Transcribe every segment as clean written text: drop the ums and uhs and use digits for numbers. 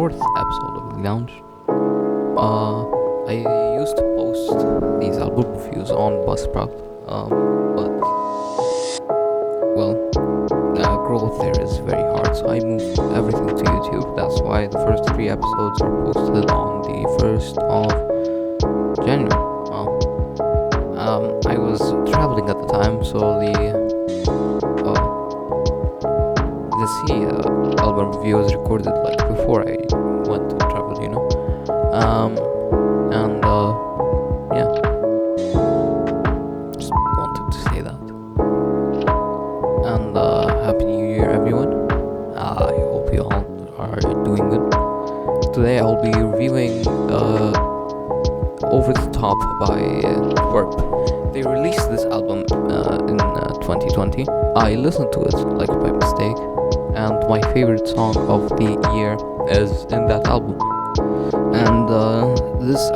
fourth episode of the lounge. I used to post these album reviews on Buzzsprout, but growth there is very hard, so I moved everything to YouTube. That's why the first 3 episodes are posted on the 1st of January. I was traveling at the time, so the album review was recorded like before I went to travel, just wanted to say that. And Happy New Year, everyone. I hope you all are doing good. Today I'll be reviewing Over the Top by TWRP. They released this album in 2020. I listened to it like by mistake, and my favorite song of the year is in that album. And this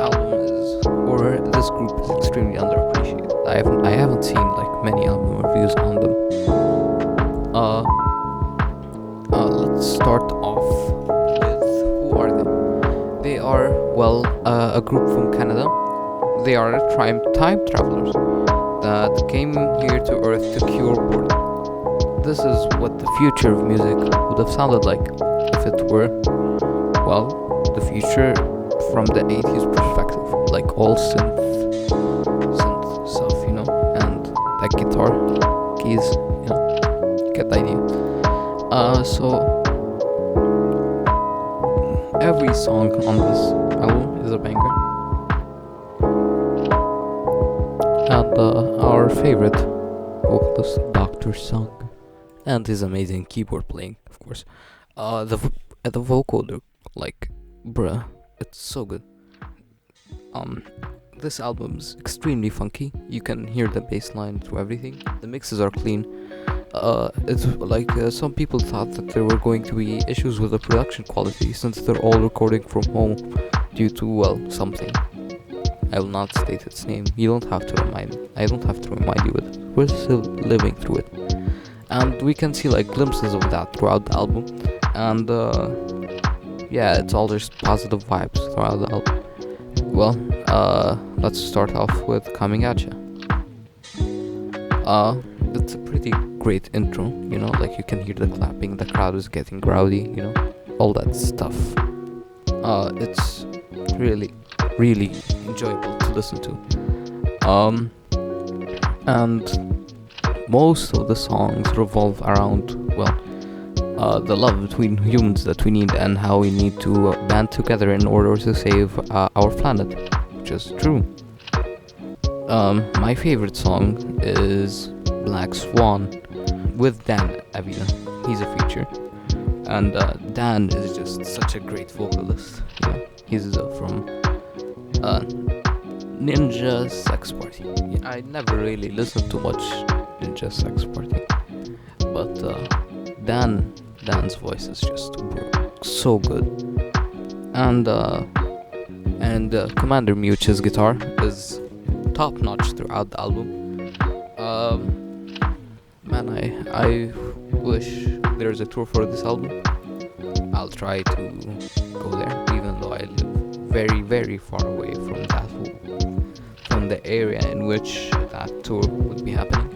group is extremely underappreciated. I haven't seen like many album reviews on them. Let's start off with who are they? They are a group from Canada. They are time travelers that came here to Earth to cure boredom. This is what the future of music would have sounded like if it were, the future from the 80s perspective, like all synth stuff, and that guitar keys, get the idea. So every song on this album is a banger, and our favorite vocalist, Dr. Sung, and his amazing keyboard playing, of course. The vocal, like, bruh, it's so good. This album's extremely funky. You can hear the bass line through everything. The mixes are clean. It's like some people thought that there were going to be issues with the production quality since they're all recording from home due to, something. I will not state its name. I don't have to remind you of it. We're still living through it. And we can see like glimpses of that throughout the album. And it's all just positive vibes throughout the album. Let's start off with Coming At Ya. It's a pretty great intro, like you can hear the clapping, the crowd is getting rowdy, all that stuff. It's really, really enjoyable to listen to. And most of the songs revolve around, the love between humans that we need and how we need to band together in order to save our planet, which is true. My favorite song is Black Swan with Dan Avidan. He's a feature, and Dan is just such a great vocalist. He's from Ninja Sex Party. I never really listened to much Ninja Sex Party, but Dan's voice is just so good, and Commander Much's guitar is top notch throughout the album. I wish there's a tour for this album. I'll try to go there, even though I live very, very far away from the area in which that tour would be happening.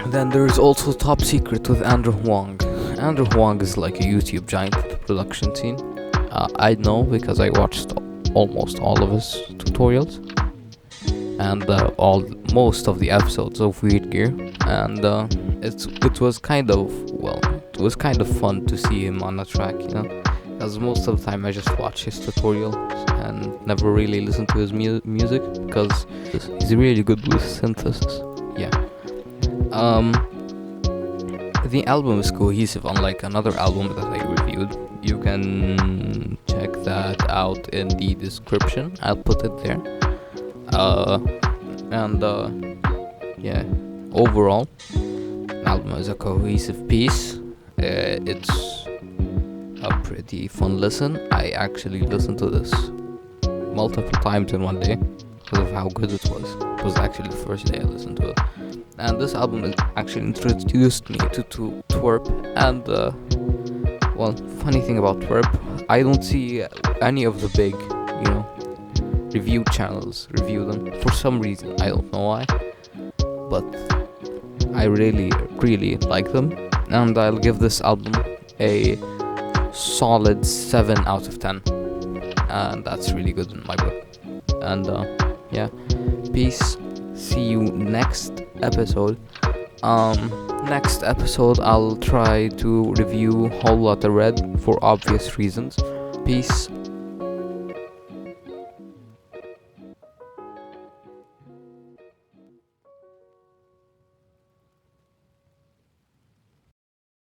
Then there's also Top Secret with Andrew Huang. Andrew Huang is like a YouTube giant of the production scene. I know because I watched almost all of his tutorials and most of the episodes of Weird Gear, and it was kind of fun to see him on a track, because most of the time I just watch his tutorials and never really listen to his music because he's really good with synthesis. The album is cohesive, unlike another album that I reviewed. You can check that out in the description. I'll put it there. Overall, the album is a cohesive piece. It's a pretty fun listen. I actually listened to this multiple times in one day because of how good it was. It was actually the first day I listened to it. And this album actually introduced me to TWRP, and well, funny thing about TWRP, I don't see any of the big, review channels review them for some reason. I don't know why, but I really, really like them, and I'll give this album a solid 7 out of 10, and that's really good in my book. And yeah, peace. See you next episode. Next episode I'll try to review Whole Lotta Red for obvious reasons. Peace.